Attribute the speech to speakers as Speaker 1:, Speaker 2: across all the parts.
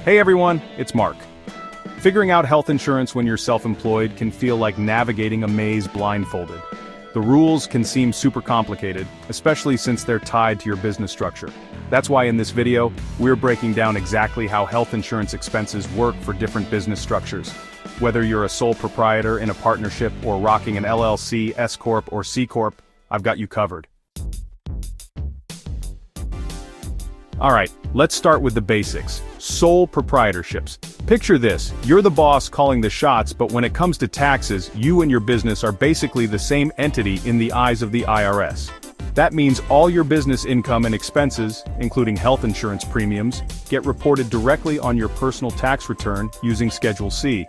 Speaker 1: Hey everyone, it's Mark. Figuring out health insurance when you're self-employed can feel like navigating a maze blindfolded. The rules can seem super complicated, especially since they're tied to your business structure. That's why in this video, we're breaking down exactly how health insurance expenses work for different business structures. Whether you're a sole proprietor in a partnership or rocking an LLC, S Corp, or C Corp, I've got you covered. Alright, let's start with the basics. Sole proprietorships. Picture this, you're the boss calling the shots, but when it comes to taxes, you and your business are basically the same entity in the eyes of the IRS. That means all your business income and expenses, including health insurance premiums, get reported directly on your personal tax return using Schedule C.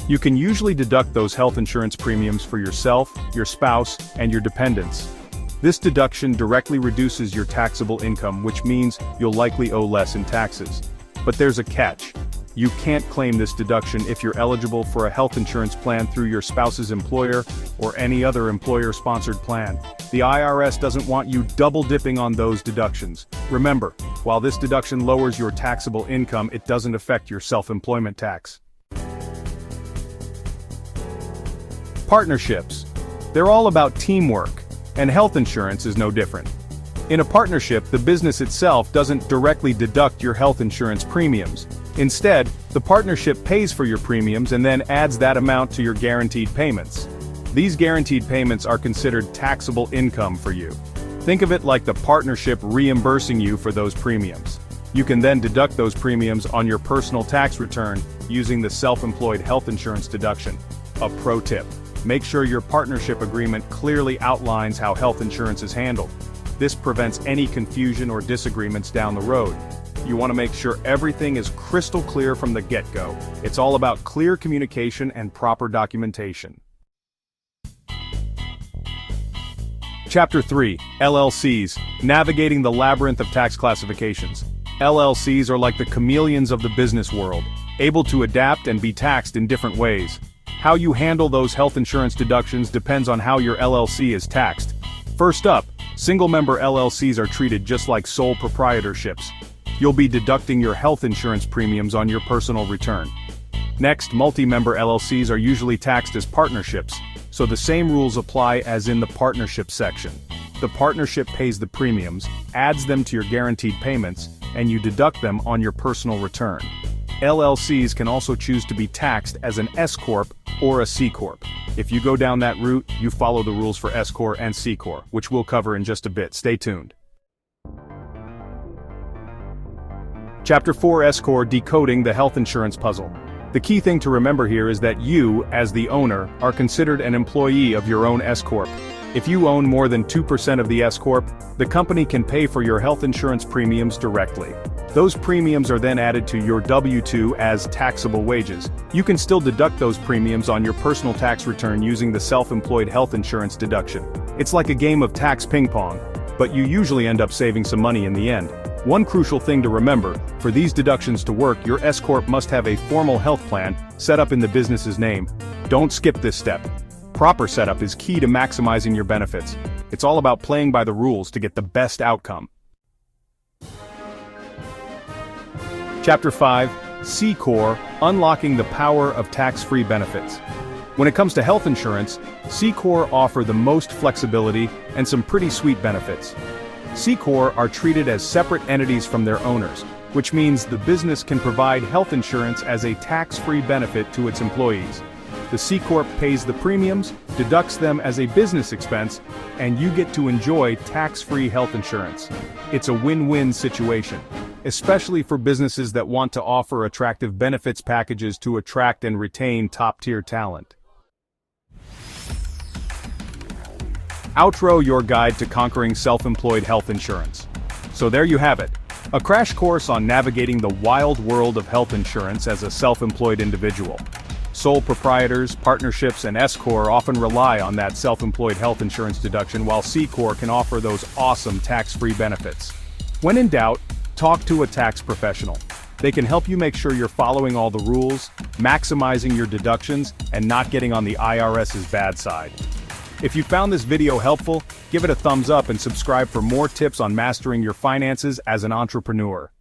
Speaker 1: You can usually deduct those health insurance premiums for yourself, your spouse, and your dependents. This deduction directly reduces your taxable income, which means you'll likely owe less in taxes. But there's a catch. You can't claim this deduction if you're eligible for a health insurance plan through your spouse's employer or any other employer-sponsored plan. The IRS doesn't want you double-dipping on those deductions. Remember, while this deduction lowers your taxable income, it doesn't affect your self-employment tax. Partnerships. They're all about teamwork. And health insurance is no different. In a partnership, the business itself doesn't directly deduct your health insurance premiums. Instead, the partnership pays for your premiums and then adds that amount to your guaranteed payments. These guaranteed payments are considered taxable income for you. Think of it like the partnership reimbursing you for those premiums. You can then deduct those premiums on your personal tax return using the self-employed health insurance deduction. A pro tip. Make sure your partnership agreement clearly outlines how health insurance is handled. This prevents any confusion or disagreements down the road. You want to make sure everything is crystal clear from the get-go. It's all about clear communication and proper documentation. Chapter 3, LLCs, Navigating the Labyrinth of Tax Classifications. LLCs are like the chameleons of the business world, able to adapt and be taxed in different ways. How you handle those health insurance deductions depends on how your LLC is taxed. First up, single-member LLCs are treated just like sole proprietorships. You'll be deducting your health insurance premiums on your personal return. Next, multi-member LLCs are usually taxed as partnerships, so the same rules apply as in the partnership section. The partnership pays the premiums, adds them to your guaranteed payments, and you deduct them on your personal return. LLCs can also choose to be taxed as an S Corp or a C Corp. If you go down that route, you follow the rules for S Corp and C Corp, which we'll cover in just a bit. Stay tuned. Chapter 4, S Corp, Decoding the Health Insurance Puzzle. The key thing to remember here is that you, as the owner, are considered an employee of your own S Corp. If you own more than 2% of the S Corp, the company can pay for your health insurance premiums directly. Those premiums are then added to your W-2 as taxable wages. You can still deduct those premiums on your personal tax return using the self-employed health insurance deduction. It's like a game of tax ping pong, but you usually end up saving some money in the end. One crucial thing to remember, for these deductions to work, your S Corp must have a formal health plan set up in the business's name. Don't skip this step. Proper setup is key to maximizing your benefits. It's all about playing by the rules to get the best outcome. Chapter 5, C Corp, Unlocking the Power of Tax-Free Benefits. When it comes to health insurance, C Corp offer the most flexibility and some pretty sweet benefits. C Corp are treated as separate entities from their owners, which means the business can provide health insurance as a tax-free benefit to its employees. The C Corp pays the premiums, deducts them as a business expense, and you get to enjoy tax-free health insurance. It's a win-win situation, especially for businesses that want to offer attractive benefits packages to attract and retain top-tier talent. Outro, your guide to conquering self-employed health insurance. So there you have it, a crash course on navigating the wild world of health insurance as a self-employed individual. Sole proprietors, partnerships, and S Corp often rely on that self-employed health insurance deduction, while C Corp can offer those awesome tax-free benefits. When in doubt, talk to a tax professional. They can help you make sure you're following all the rules, maximizing your deductions, and not getting on the IRS's bad side. If you found this video helpful, give it a thumbs up and subscribe for more tips on mastering your finances as an entrepreneur.